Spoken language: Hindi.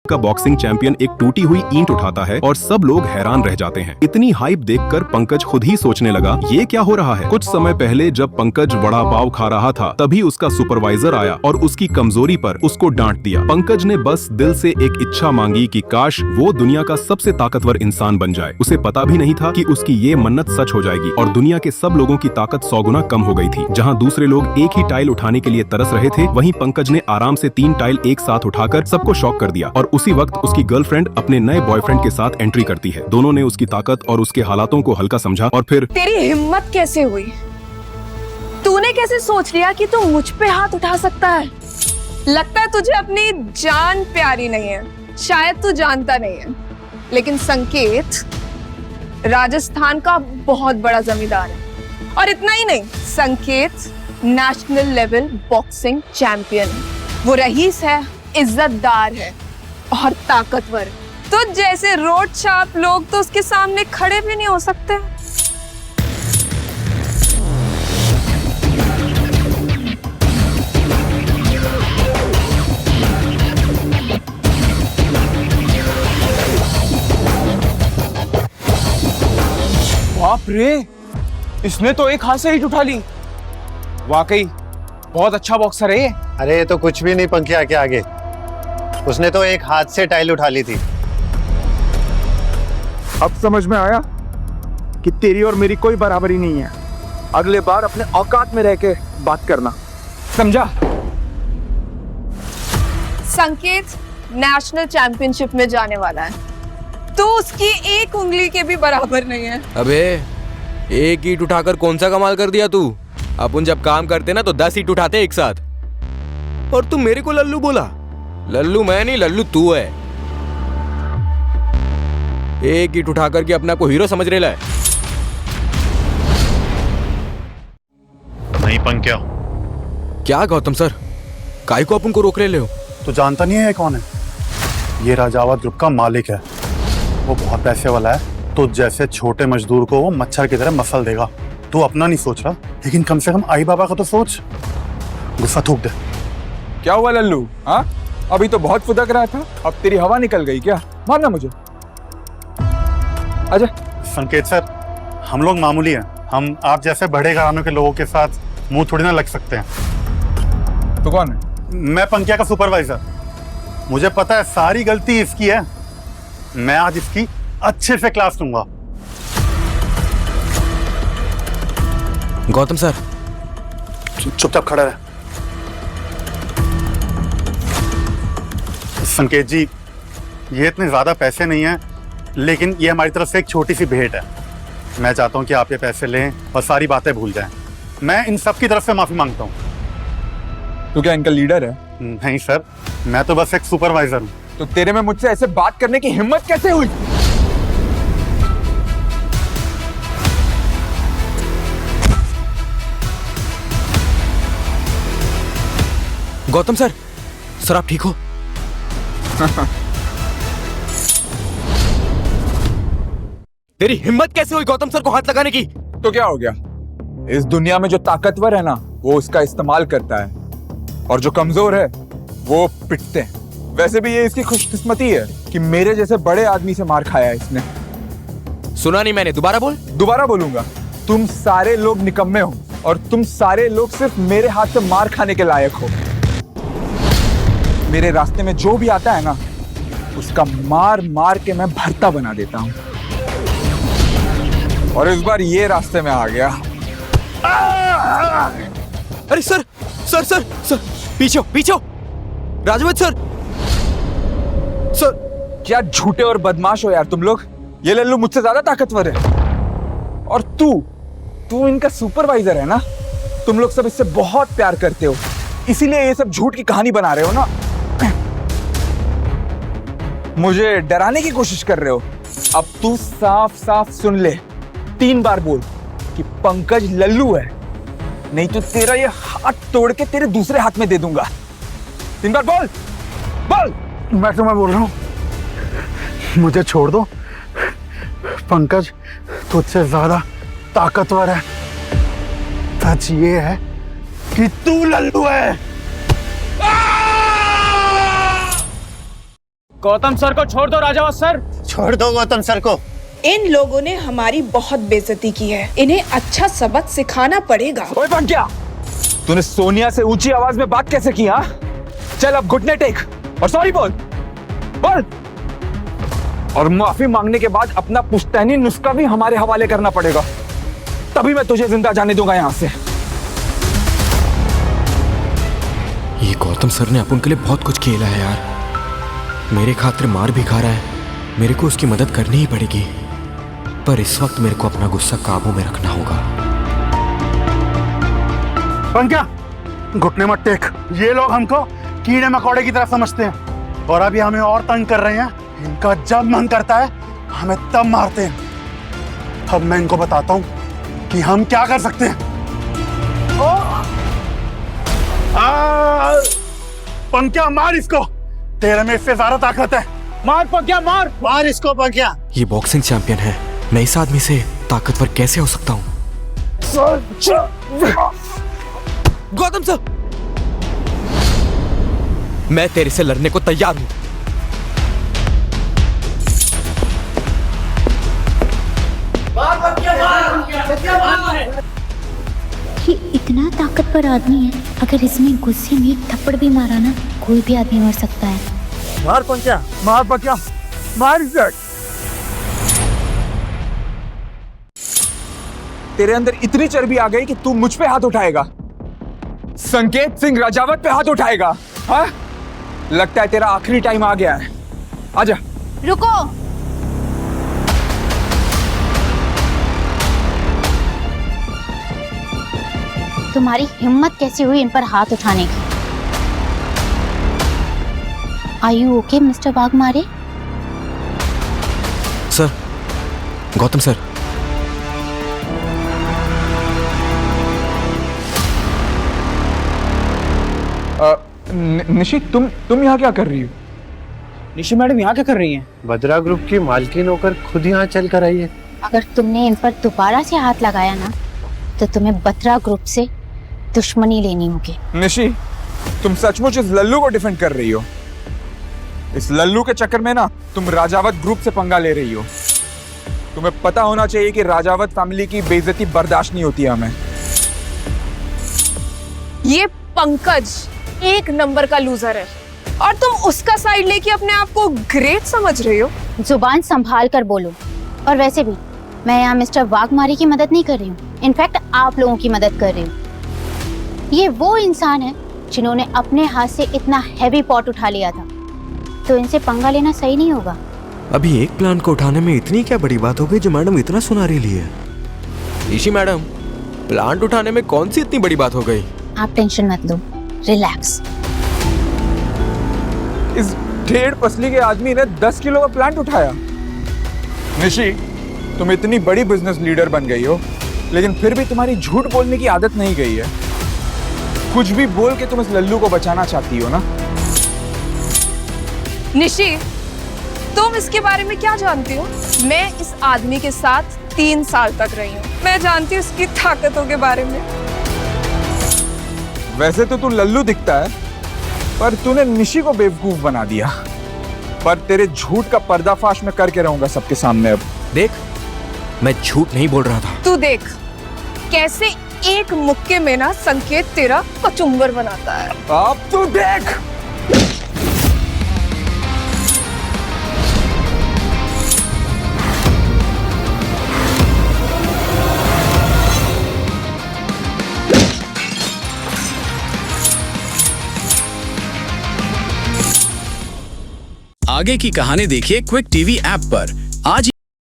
का बॉक्सिंग चैंपियन एक टूटी हुई ईंट उठाता है और सब लोग हैरान रह जाते हैं। इतनी हाइप देखकर पंकज खुद ही सोचने लगा, ये क्या हो रहा है। कुछ समय पहले जब पंकज वड़ा पाव खा रहा था तभी उसका सुपरवाइजर आया और उसकी कमजोरी पर उसको डांट दिया। पंकज ने बस दिल से एक इच्छा मांगी कि काश वो दुनिया का सबसे ताकतवर इंसान बन जाए। उसे पता भी नहीं था कि उसकी ये मन्नत सच हो जाएगी और दुनिया के सब लोगों की ताकत 100 गुना कम हो गई थी। जहाँ दूसरे लोग एक ही टाइल उठाने के लिए तरस रहे थे, वहीं पंकज ने आराम से 3 टाइल एक साथ उठाकर सबको शॉक कर दिया। और उसी वक्त उसकी गर्लफ्रेंड अपने नए बॉयफ्रेंड के साथ एंट्री करती है। दोनों ने उसकी ताकत और उसके हालातों को हल्का समझा और फिर तेरी हिम्मत कैसे हुई? तूने कैसे सोच लिया कि तू मुझ पे हाथ उठा सकता है? लगता है तुझे अपनी जान प्यारी नहीं है, शायद तू जानता नहीं है, लेकिन संकेत राजस्थान का बहुत बड़ा जमींदार है। और इतना ही नहीं, संकेत नेशनल लेवल बॉक्सिंग चैंपियन है। वो रईस है, इज्जतदार है और ताकतवर। तो जैसे रोड छाप लोग तो उसके सामने खड़े भी नहीं हो सकते। बाप रे, इसने तो एक हाथ से ईंट उठा ली। वाकई बहुत अच्छा बॉक्सर है ये। अरे ये तो कुछ भी नहीं पंखिया के आगे। उसने तो एक हाथ से टाइल उठा ली थी। अब समझ में आया कि तेरी और मेरी कोई बराबरी नहीं है। अगले बार अपने औकात में रह के बात करना, समझा? संकेत नेशनल चैंपियनशिप में जाने वाला है, तो उसकी एक उंगली के भी बराबर नहीं है। अबे एक ईंट उठाकर कौन सा कमाल कर दिया तू? अपन जब काम करते ना तो 10 ईंट उठाते एक साथ। और तू मेरे को लल्लू बोला? लल्लू मैं नहीं, लल्लू तू है। एक ईंट उठाकर के अपना को हीरो समझ रहा है। नहीं पंक्या। क्या गौतम सर, काय को अपन को रोक रहे हो? तू जानता नहीं है ये कौन है? ये राजावत ग्रुप का मालिक है। वो बहुत पैसे वाला है। तो जैसे छोटे मजदूर को वो मच्छर की तरह मसल देगा। तू अपना नहीं सोच रहा, लेकिन कम से कम आई बाबा का तो सोच। गुस्सा थूक दे। क्या हुआ लल्लू? हाँ, अभी तो बहुत फुदक रहा था, अब तेरी हवा निकल गई क्या? मारना मुझे। आजा। संकेत सर, हम लोग मामूली हैं। हम आप जैसे बड़े घरानों के लोगों के साथ मुंह थोड़ी ना लग सकते हैं। तो कौन है? मैं पंक्या का सुपरवाइजर। मुझे पता है सारी गलती इसकी है। मैं आज इसकी अच्छे से क्लास लूंगा। गौतम सर, चुपचाप खड़ा रहे। संकेत जी, ये इतने ज्यादा पैसे नहीं हैं, लेकिन ये हमारी तरफ से एक छोटी सी भेंट है। मैं चाहता हूँ कि आप ये पैसे लें और सारी बातें भूल जाएं। मैं इन सब की तरफ से माफी मांगता हूँ। तू क्या इनका लीडर है? नहीं सर, मैं तो बस एक सुपरवाइजर हूँ। तो तेरे में मुझसे ऐसे बात करने की हिम्मत कैसे हुई? गौतम सर, सर आप ठीक हो? तेरी हिम्मत कैसे हुई गौतम सर को हाथ लगाने की? तो क्या हो गया? इस दुनिया में जो ताकतवर है ना, वो उसका इस्तेमाल करता है, और जो कमजोर है वो पिटते हैं। वैसे भी ये इसकी खुशकिस्मती है कि मेरे जैसे बड़े आदमी से मार खाया है इसने। सुना नहीं मैंने, दोबारा बोल। दोबारा बोलूंगा। तुम सारे लोग निकम्मे हो और तुम सारे लोग सिर्फ मेरे हाथ से मार खाने के लायक हो। मेरे रास्ते में जो भी आता है ना, उसका मार मार के मैं भरता बना देता हूं। और इस बार ये रास्ते में आ गया। अरे सर सर सर सर, पीछे पीछे राजवत सर। सर, क्या झूठे और बदमाश हो यार तुम लोग। ये लल्लू मुझसे ज्यादा ताकतवर है, और तू इनका सुपरवाइजर है ना। तुम लोग सब इससे बहुत प्यार करते हो, इसीलिए ये सब झूठ की कहानी बना रहे हो ना। मुझे डराने की कोशिश कर रहे हो। अब तू साफ साफ सुन ले, 3 बार बोल कि पंकज लल्लू है, नहीं तो तेरा ये हाथ तोड़ के तेरे दूसरे हाथ में दे दूंगा। 3 बार बोल बोल। मैं तुम्हें बोल रहा हूँ, मुझे छोड़ दो। पंकज तुझसे ज्यादा ताकतवर है। सच ये है कि तू लल्लू है। गौतम सर को छोड़ दो राजावत सर। छोड़ दो गौतम सर को। इन लोगों ने हमारी बहुत बेइज्जती की है, इन्हें अच्छा सबक सिखाना पड़ेगा। ओए पंक्या, तूने सोनिया से ऊंची आवाज में बात कैसे की? हाँ, चल अब घुटने टेक और सॉरी बोल। और माफी मांगने के बाद अपना पुश्तैनी नुस्खा भी हमारे हवाले करना पड़ेगा, तभी मैं तुझे जिंदा जाने दूंगा यहां से। ये गौतम सर ने अपन के लिए बहुत कुछ खेला है यार। मेरे खातिर मार भी खा रहा है, मेरे को उसकी मदद करनी ही पड़ेगी। पर इस वक्त मेरे को अपना गुस्सा काबू में रखना होगा। पंक्या, घुटने मत टेक। ये लोग हमको कीड़े मकोड़े की तरह समझते हैं और अभी हमें और तंग कर रहे हैं। इनका जब मन करता है हमें तब मारते हैं। अब मैं इनको बताता हूं कि हम क्या कर सकते हैं। पंक्या, मार इसको, तेरे में इससे ज्यादा ताकत है। मार पंक्या, मार। मार इसको पंक्या। ये बॉक्सिंग चैंपियन है, मैं इस आदमी से ताकतवर कैसे हो सकता हूँ? गौतम सर, मैं तेरे से लड़ने को तैयार हूं। ये इतना ताकतवर आदमी है, अगर इसमें गुस्से में एक थप्पड़ भी मारा ना, कोई भी आदमी मर सकता है। मार पंक्या, मार पंक्या, मार इसे। तेरे अंदर इतनी चर्बी आ गई कि तू मुझ पे हाथ उठाएगा, संकेत सिंह राजावत पे हाथ उठाएगा। हाँ, लगता है तेरा आखिरी टाइम आ गया है। आजा। रुको, तुम्हारी हिम्मत कैसी हुई इन पर हाथ उठाने की? Are you okay mister Waghmare? Sir, Gautam sir, Nishi, तुम यहाँ क्या कर रही हो? निशी मैडम यहाँ क्या कर रही हैं? बद्रा ग्रुप की मालकिन होकर खुद यहाँ चल कर आई है। अगर तुमने इन पर दोबारा से हाथ लगाया ना, तो तुम्हें बत्रा ग्रुप से दुश्मनी लेनी होगी। निशी, तुम सचमुच इस लल्लू को डिफेंड कर रही हो? इस लल्लू के चक्कर में ना तुम राजावत ग्रुप से पंगा ले रही हो। तुम्हें पता होना चाहिए कि राजावत फैमिली की बेइज्जती बर्दाश्त नहीं होती है हमें। ये पंकज एक नंबर का लूजर है और तुम उसका साइड लेके अपने आप को ग्रेट समझ रही हो। जुबान संभाल कर बोलो। और वैसे भी मैं यहाँ मिस्टर वाघमारे की मदद नहीं कर रही हूँ, इनफैक्ट आप लोगों की मदद कर रही हूँ। ये वो इंसान है जिन्होंने अपने हाथ से इतना हैवी पॉट उठा लिया था, तो इनसे पंगा लेना सही नहीं होगा। अभी एक प्लांट को उठाने में इतनी क्या बड़ी बात हो गई जो मैडम इतना सुना रही है? ईशी मैडम, प्लांट उठाने में कौन सी इतनी बड़ी बात हो गई? आप टेंशन मत लो, रिलैक्स। इस 1.5 पसली के आदमी ने 10 किलो का प्लांट उठाया। निशी, तुम इतनी बड़ी बिजनेस लीडर बन गई हो, लेकिन फिर भी तुम्हारी झूठ बोलने की आदत नहीं गई है। कुछ भी बोल के तुम इस लल्लू को बचाना चाहती हो ना? निशी, तुम इसके बारे में क्या जानती हो? मैं इस आदमी के साथ 3 साल तक रही हूँ, मैं जानती हूँ उसकी ताकतों के बारे में। वैसे तो तू लल्लू दिखता है, पर तूने निशी को बेवकूफ बना दिया। पर तेरे झूठ का पर्दाफाश मैं करके रहूंगा सबके सामने। अब देख, मैं झूठ नहीं बोल रहा था। तू देख कैसे एक मुक्के में ना संकेत तेरा कचुम्बर बनाता है। अब तू देख। आगे की कहानी देखिए क्विक टीवी ऐप पर। आज